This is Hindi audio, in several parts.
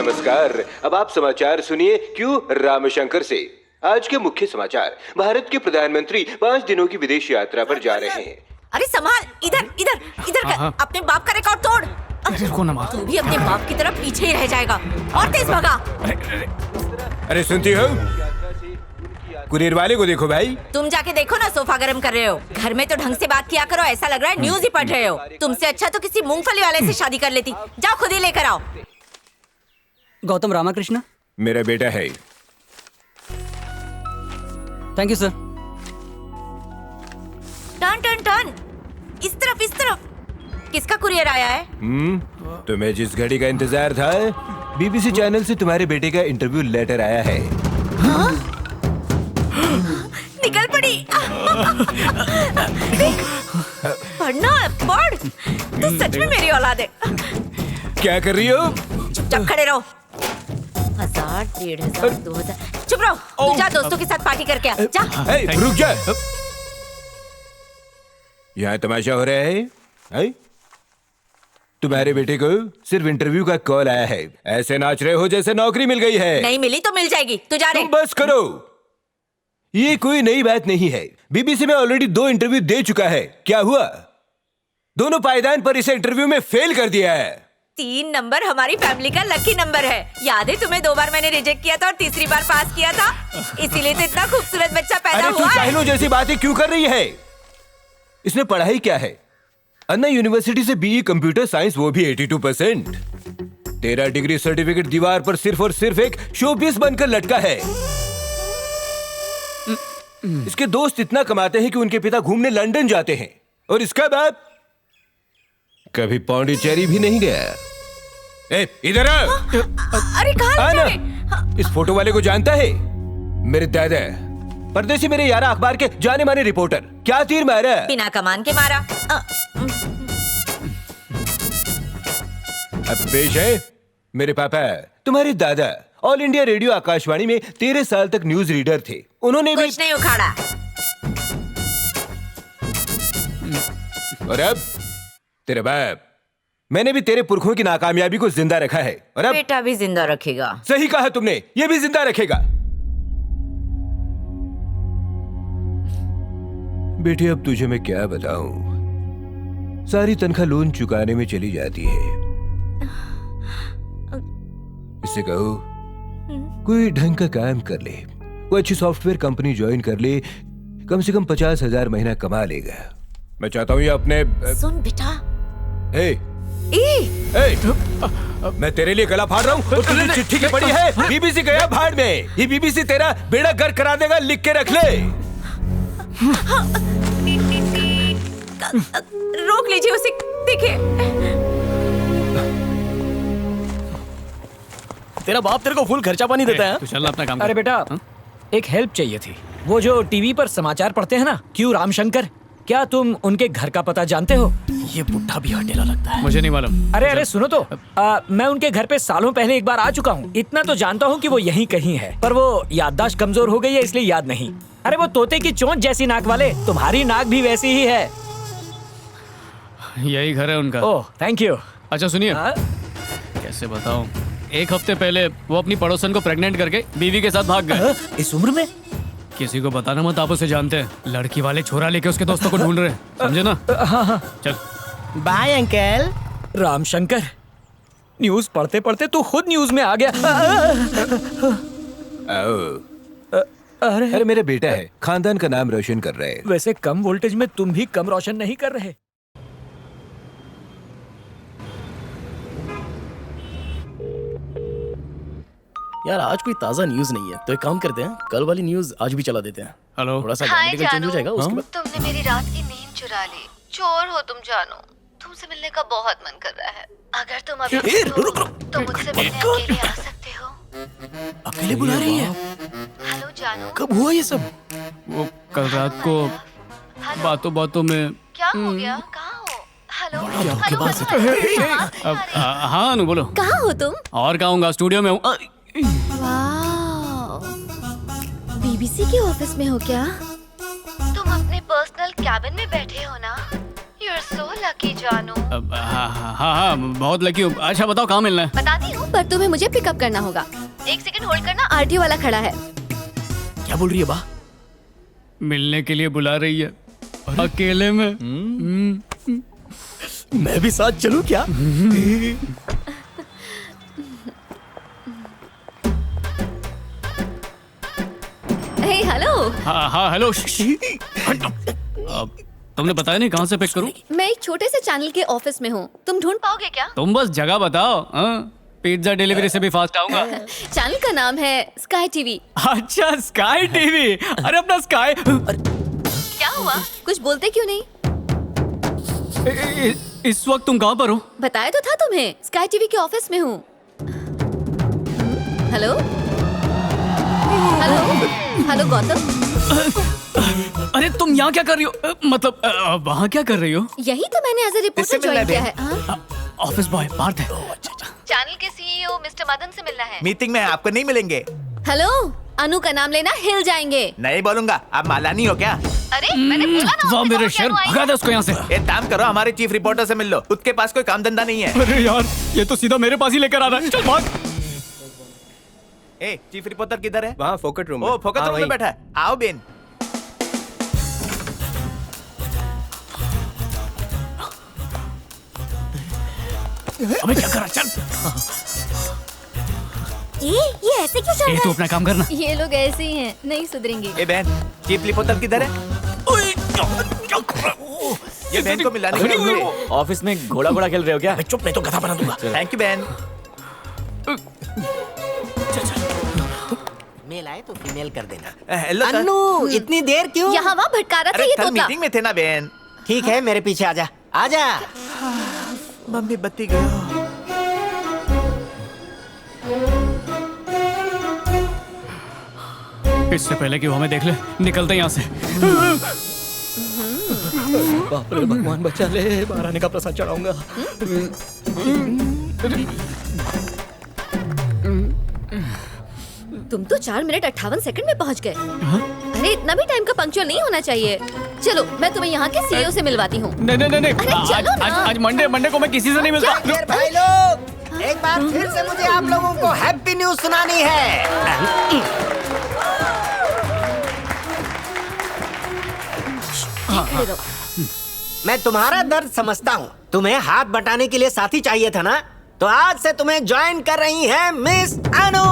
नमस्कार। अब आप समाचार सुनिए क्यों रामशंकर से। आज के मुख्य समाचार। भारत के प्रधानमंत्री 5 दिनों की विदेश यात्रा पर जा रहे हैं। अरे संभाल, इधर इधर इधर कर, अपने बाप का रिकॉर्ड तोड़। तू भी अपने बाप की तरफ पीछे ही रह जाएगा। और तेज भगा। अरे सुनती हो, कुरियर वाले को देखो भाई। तुम जाके देखो ना, सोफा गरम कर रहे हो। घर में तो ढंग से बात किया करो, ऐसा लग रहा है न्यूज ही पढ़ रहे हो। तुमसे अच्छा तो किसी मूंगफली वाले से शादी कर लेती। जाओ खुद ही लेकर आओ। गौतम रामाकृष्ण मेरा बेटा है। Thank you sir. Turn turn turn, इस तरफ इस तरफ। किसका कुरियर आया है? तुम्हें जिस घड़ी का इंतजार था, बीबीसी चैनल से तुम्हारे बेटे का इंटरव्यू लेटर आया है। हाँ? निकल पड़ी। पढ़ना पढ़। तू सच में मेरी औलाद है। क्या कर रही हो? चुपचाप खड़े रहो। 1000, 1500, 2000। चुप रहो। तू जा दोस्तों के साथ पार्टी करके आ। जा। रुक जा। यहाँ तमाशा हो रहा है? तुम्हारे बेटे को सिर्फ इंटरव्यू का कॉल आया है। ऐसे नाच रहे हो जैसे नौकरी मिल गई है। नहीं मिली तो मिल जाएगी। तू जा रहे। तुम बस करो। ये कोई नई बात नहीं है। बीबीसी में ऑलरेडी 2 इंटरव्यू दे चुका है। क्या हुआ? दोनों पायदान पर इसे इंटरव्यू में फेल कर दिया है। 3 नंबर हमारी फैमिली का लकी नंबर है। याद है तुम्हें 2 बार मैंने रिजेक्ट किया था और तीसरी बार पास किया था। इसीलिए तो इतना खूबसूरत बच्चा पैदा हुआ। तू जाहिलों जैसी बातें क्यों कर रही है? इसने पढ़ाई क्या है? अन्ना यूनिवर्सिटी से बीई कंप्यूटर साइंस, वो भी 82%। तेरा डिग्री सर्टिफिकेट दीवार पर सिर्फ और सिर्फ एक शोपीस बनकर लटका है। इसके दोस्त इतना कमाते हैं कि उनके पिता घूमने लंदन जाते हैं, और इसका बाप कभी पौंडीचेरी भी नहीं गया। ए, इधर आ। अरे कहाँ ले इस फोटो वाले को जानता है? मेरे दादा, परदेसी मेरे यारा अखबार के जाने माने रिपोर्टर। क्या तीर मारा? बिना कमान के मारा। अब पेश है मेरे पापा, तुम्हारे दादा ऑल इंडिया रेडियो आकाशवाणी में 13 साल तक न्यूज रीडर थे। उन्होंने भी कुछ नहीं उखाड़ा। और अब तेरे बाप, मैंने भी तेरे पुरखों की नाकामयाबी को जिंदा रखा है, और अब बेटा भी जिंदा रखेगा। सही कहा तुमने, ये भी जिंदा रखेगा। बेटे अब तुझे मैं क्या बताऊं, सारी तनख्वाह लोन चुकाने में चली जाती है। इससे कहो कोई ढंग का काम कर ले, कोई अच्छी सॉफ्टवेयर कंपनी ज्वाइन कर ले, कम से कम 50,000 महीना कमा लेगा। मैं चाहता हूँ ये अपने सुन बेटा। मैं तेरे लिए गला फाड़ रहा हूँ और तुझे चिट्ठी की पड़ी है बीबीसी गया भाड़ में। ये बीबीसी तेरा बेड़ा गर्क करा देगा, लिख के रख ले। रोक लीजिए उसे। देखिए, तेरा बाप तेरे को फुल खर्चा पानी देता है। तू चल अपना काम कर। अरे बेटा, एक हेल्प चाहिए थी। वो जो टीवी पर समाचार पढ़ते हैं ना, क्यों रामशंकर, क्या तुम उनके घर का पता जानते हो? ये बुढ़ा भी हटेला लगता है। मुझे नहीं मालूम। अरे सुनो तो, मैं उनके घर पे सालों पहले एक बार आ चुका हूँ। इतना तो जानता हूँ कि वो यहीं कहीं है, पर वो याददाश्त कमजोर हो गई है इसलिए याद नहीं। अरे वो तोते की चोंच जैसी नाक वाले, तुम्हारी नाक भी वैसी ही है। यही घर है उनका। Oh thank you. अच्छा सुनिए, कैसे बताऊं, एक हफ्ते पहले वो अपनी पड़ोसन को प्रेग्नेंट करके बीवी के साथ भाग गए। इस उम्र में? किसी को बताना मत, आप उसे जानते हैं। लड़की वाले छोरा लेके उसके दोस्तों को ढूंढ रहे, समझे ना? हाँ। चल बाय अंकल। रामशंकर, न्यूज पढ़ते पढ़ते तू खुद न्यूज में आ गया। अरे मेरा बेटा है, खानदान का नाम रोशन कर रहे हैं। वैसे कम वोल्टेज में तुम भी कम रोशन नहीं कर रहे। यार आज कोई ताज़ा न्यूज़ नहीं है, तो एक काम करते हैं, कल वाली न्यूज़ आज भी चला देते हैं। हेलो। थोड़ा सा हाय ग्रामेटिकल चेंज हो जाएगा उसके जानू, बाद। तुमने मेरी रात की नींद चुरा ली। चोर हो तुम जानू। तुमसे मिलने का बहुत मन कर रहा है। अगर तुम अभी फ्री हो, तो मुझसे मिलने अकेले आ सकते हो। अकेले बुला रही है? हेलो जानू। कब हुआ ये सब? वो कल रात को हेलो, बातों बातों में। क्या हो गया? कहाँ हो? हेलो बड़ा हेलो, धोखेबाज हेलो, हाँ अनु बोलो। कहाँ हो तुम? और कहूँगा, स्टूडियो में हूँ। वाह, बीबीसी के ऑफिस में हो क्या? तुम अपने पर्सनल कैबिन में बैठे हो ना? यू आर सो लकी जानू। हाँ हाँ हाँ हाँ, बहुत लकी हूँ। अच्छा बताओ कहाँ मिलना है? बताती हूँ, पर तुम्हें मुझे पिकअप करना होगा। एक सेकंड होल्ड करना, आरटीओ वाला खड़ा है। क्या बोल रही है बा? मिलने के लिए बुला रही है अकेले में। मैं भी साथ चलूं क्या? हे हेलो। हाँ हाँ हेलो। तुमने बताया नहीं कहाँ से पिक करूं? मैं एक छोटे से चैनल के ऑफिस में हूँ, तुम ढूंढ पाओगे क्या? तुम बस जगह बताओ। पिज्जा डिलीवरी से भी फास्ट आऊंगा। चैनल का नाम है स्काई टीवी। अच्छा स्काई टीवी। अरे अपना स्काई। क्या हुआ, कुछ बोलते क्यों नहीं? इस वक्त तुम कहाँ पर हो? बताया तो था तुम्हें, स्काई टीवी के ऑफिस में हूँ। Hello hello hello Gautam. अरे तुम यहाँ क्या कर रही हो? मतलब वहाँ क्या कर रही हो? यही तो मैंने एज ए रिपोर्टर ज्वाइन किया है। हाँ? ऑफिस बॉय पार्थ है। चैनल के सीईओ मिस्टर मदन से मिलना है। मीटिंग में आपको नहीं मिलेंगे। हेलो, अनु का नाम लेना हिल जाएंगे। नहीं बोलूंगा, आप मालानी हो क्या? अरे मैंने बोला ना। वाह ऑफिस मेरे आओ, शेर, क्या हुआ? भगा दे उसको यहाँ से। एक काम करो, हमारे चीफ रिपोर्टर से मिल लो, उसके पास कोई काम धंधा नहीं है। अरे यार ये तो सीधा मेरे पास ही लेकर आ रहा है। चल भाग। ए, चीफ रिपोर्टर किधर है? वहाँ फोकट रूम ओ, फोकस रूम में बैठा है। आओ बेन। अबे क्या कर रहा है? चल। ये ऐसे क्यों चल ए रहा तू अपना काम करना। है? ये लोग ऐसे ही हैं, नहीं सुधरेंगे। ए बहन, चीफ रिपोर्टर किधर है? ये बहन को मिलाने के लिए। ऑफिस में घोड़ा घोड़ा खेल रहे हो क्या? मैं चुप नहीं तो गधा बना दूंगा। थैंक यू बहन। मेल आए तो फीमेल कर देना। Hello sir. अन्नू, इतनी देर क्यों? यहाँ वहाँ भटका रहा था अरे ये कल तोता। मीटिंग में थे ना बहन। ठीक है, मेरे पीछे आजा आजा। मम्मी बत्ती गयो। इससे पहले कि वो हमें देख ले, निकलते यहाँ से। बाप रे भगवान बचा ले, महारानी का प्रसाद चढ़ाऊंगा। तुम तो 4 मिनट 58 सेकंड में पहुँच गए। अरे इतना भी टाइम का पंक्चुअल नहीं होना चाहिए। चलो मैं तुम्हें यहाँ के सीईओ से मिलवाती हूँ। नहीं नहीं नहीं अरे चलो ना। आज मंडे को मैं किसी से नहीं मिलता। फिर भाई लोग, एक बार फिर से मुझे आप लोगों को हैप्पी न्यूज सुनानी है। ले लो। मैं तुम्हारा दर्द समझता हूँ। तुम्हें हाथ बटाने के लिए साथी चाहिए था ना, तो आज से तुम्हें ज्वाइन कर रही है मिस अनु।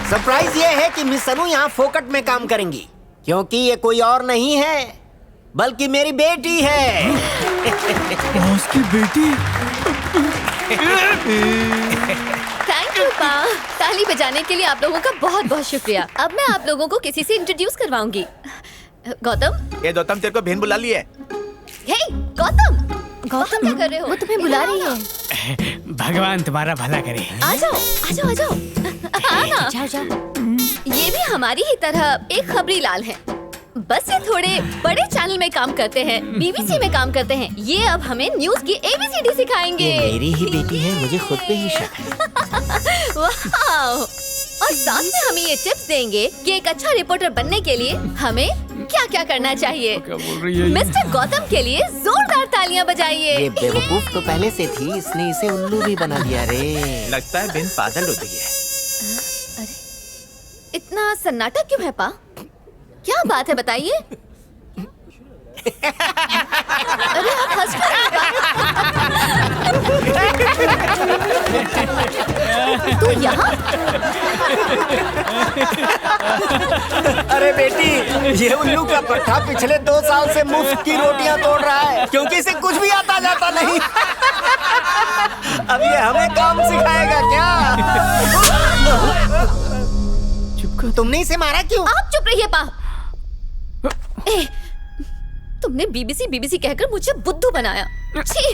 सरप्राइज ये है कि मिस अनु यहाँ फोकट में काम करेंगी, क्योंकि ये कोई और नहीं है बल्कि मेरी बेटी है। उसकी बेटी। थैंक यू पा। ताली बजाने के लिए आप लोगों का बहुत बहुत शुक्रिया। अब मैं आप लोगों को किसी से इंट्रोड्यूस करवाऊंगी। गौतम। ये गौतम तेरे को बहन बुला ली है। हे गौतम, गौतम क्या कर रहे हो? वो तुम्हें बुला रही है। भगवान तुम्हारा भला करे। आ जाओ आ जाओ आ जाओ। जाओ जाओ। ये भी हमारी ही तरह एक खबरी लाल है, बस ये थोड़े बड़े चैनल में काम करते हैं, बीबीसी में काम करते हैं। ये अब हमें न्यूज की ABCD सिखाएंगे। ये मेरी ही बेटी है, मुझे खुद पे ही शक है। वाह! और साथ में हमें ये टिप्स देंगे कि एक अच्छा रिपोर्टर बनने के लिए हमें क्या क्या करना चाहिए। क्या बोल रही है? मिस्टर गौतम के लिए जोरदार तालियां बजाइए। ये बेवकूफ तो पहले से थी, इसने इसे उल्लू भी बना दिया रे। लगता है बहन पागल हो गई है। अरे इतना सन्नाटा क्यों है पा? क्या बात है बताइए। अरे आप हंस क्यों रहे हो? तू यहाँ? अरे बेटी, ये उल्लू का पट्टा पिछले 2 साल से मुफ्त की रोटियां तोड़ रहा है, क्योंकि इसे कुछ भी आता जाता नहीं। अब ये हमें काम सिखाएगा क्या? तुमने इसे मारा क्यों? आप चुप रहिए पा। ए, तुमने बीबीसी कहकर मुझे बुद्धू बनाया। छी!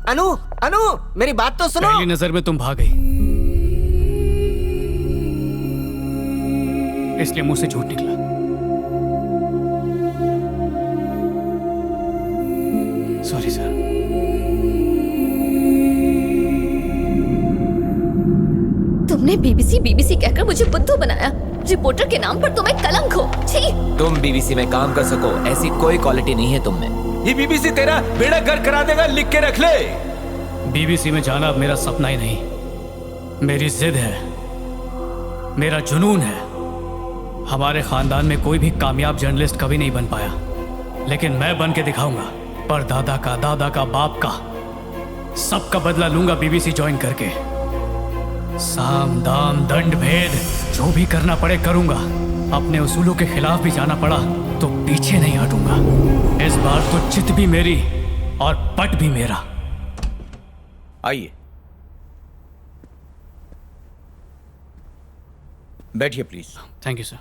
अनु, अनु, मेरी बात तो सुनो। पहली नजर में तुम भाग गई, इसलिए मुंह से झूठ निकला। Sorry sir. तुमने बीबीसी कहकर मुझे मुझे बुद्धू बनाया। रिपोर्टर के नाम पर तुम एक कलंक हो। छी! तुम बीबीसी में काम कर सको ऐसी कोई क्वालिटी नहीं है तुम में। ये बीबीसी तेरा बेड़ा गर्क करा देगा, लिख के रख ले। बीबीसी में जाना अब मेरा सपना ही नहीं, मेरी जिद है, मेरा जुनून है। हमारे खानदान में कोई भी कामयाब जर्नलिस्ट कभी नहीं बन पाया, लेकिन मैं बन के दिखाऊंगा। पर दादा का, दादा का, बाप का, सबका बदला लूंगा बीबीसी ज्वाइन करके। साम दाम दंड भेद जो भी करना पड़े करूंगा। अपने उसूलों के खिलाफ भी जाना पड़ा तो पीछे नहीं हटूंगा। इस बार तो चित भी मेरी और पट भी मेरा। आइए, बैठिए please. Thank you sir.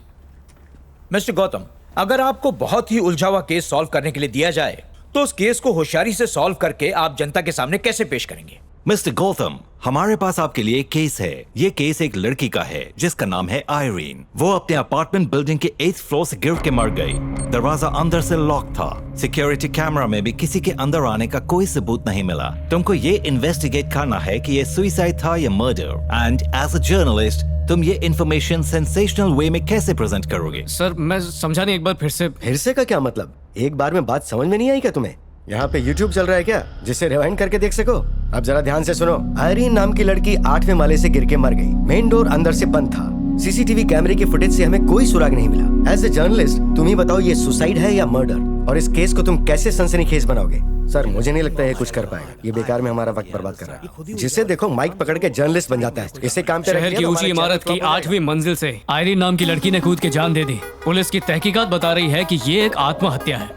Mister Gautam, अगर आपको बहुत ही उलझा हुआ केस सॉल्व करने के लिए दिया जाए तो उस केस को होशियारी से सॉल्व करके आप जनता के सामने कैसे पेश करेंगे? मिस्टर गौतम, हमारे पास आपके लिए एक केस है। ये केस एक लड़की का है जिसका नाम है आयरीन। वो अपने अपार्टमेंट बिल्डिंग के 8th फ्लोर से गिर के मर गई। दरवाजा अंदर से लॉक था। सिक्योरिटी कैमरा में भी किसी के अंदर आने का कोई सबूत नहीं मिला। तुमको ये इन्वेस्टिगेट करना है कि ये सुसाइड था या murder. And as a journalist तुम ये इन्फॉर्मेशन सेंसेशनल वे में कैसे प्रेजेंट करोगे? सर मैं समझा नहीं, एक बार फिर से। फिर से का क्या मतलब? एक बार में बात समझ में नहीं आई क्या तुम्हें? यहाँ पे YouTube चल रहा है क्या जिसे रिवाइंड करके देख सको? अब जरा ध्यान से सुनो। आयरीन नाम की लड़की 8वें माले से गिर के मर गई। मेन डोर अंदर से बंद था। सीसीटीवी कैमरे की फुटेज से हमें कोई सुराग नहीं मिला। एज ए जर्नलिस्ट तुम ही बताओ, ये सुसाइड है या मर्डर? और इस केस को तुम कैसे सनसनीखेज बनाओगे? सर मुझे नहीं लगता ये कुछ कर पाएगा। ये बेकार में हमारा वक्त बर्बाद कर रहा है। जिसे देखो माइक पकड़ के जर्नलिस्ट बन जाता है। इसे काम पे शहर की ऊंची इमारत की 8वीं मंजिल से आयरीन नाम की लड़की ने कूद के जान दे दी। पुलिस की तहकीकात बता रही है कि ये एक आत्महत्या है,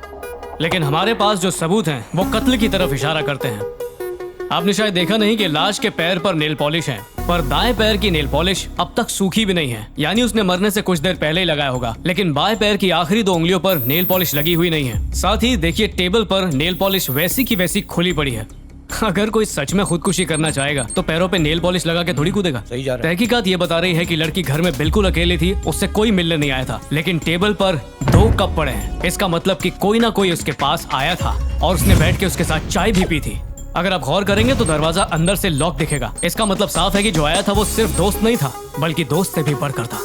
लेकिन हमारे पास जो सबूत हैं वो कत्ल की तरफ इशारा करते हैं। आपने शायद देखा नहीं कि लाश के पैर पर नेल पॉलिश है, पर दाएं पैर की नेल पॉलिश अब तक सूखी भी नहीं है। यानी उसने मरने से कुछ देर पहले ही लगाया होगा, लेकिन बाएं पैर की आखिरी 2 उंगलियों पर नेल पॉलिश लगी हुई नहीं है। साथ ही देखिए टेबल पर नेल पॉलिश वैसी की वैसी खुली पड़ी है। अगर कोई सच में खुदकुशी करना चाहेगा तो पैरों पे नेल पॉलिश लगा के थोड़ी कूदेगा। सही जा रहा है। तहकीकात ये बता रही है कि लड़की घर में बिल्कुल अकेली थी, उससे कोई मिलने नहीं आया था, लेकिन टेबल पर 2 कप पड़े हैं। इसका मतलब कि कोई ना कोई उसके पास आया था और उसने बैठ के उसके साथ चाय भी पी थी। अगर आप गौर करेंगे तो दरवाजा अंदर से लॉक दिखेगा। इसका मतलब साफ है कि जो आया था वो सिर्फ दोस्त नहीं था, बल्कि दोस्त से भी बढ़कर था।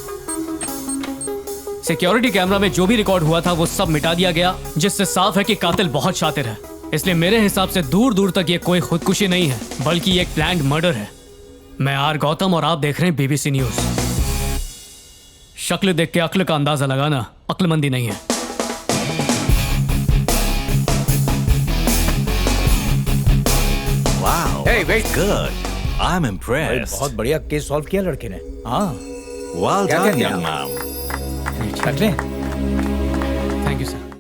सिक्योरिटी कैमरा में जो भी रिकॉर्ड हुआ था वो सब मिटा दिया गया, जिससे साफ है कि कातिल बहुत शातिर है। इसलिए मेरे हिसाब से दूर दूर तक ये कोई खुदकुशी नहीं है, बल्कि एक प्लान्ड मर्डर है। मैं आर गौतम और आप देख रहे हैं बीबीसी न्यूज। शक्ल देख के अक्ल का अंदाजा लगाना अक्लमंदी नहीं है। Wow, Hey, wait. good. I'm impressed. बहुत बढ़िया केस सॉल्व किया लड़के ने। हाँ, Well क्या done, कहते young हैं man. रख लें।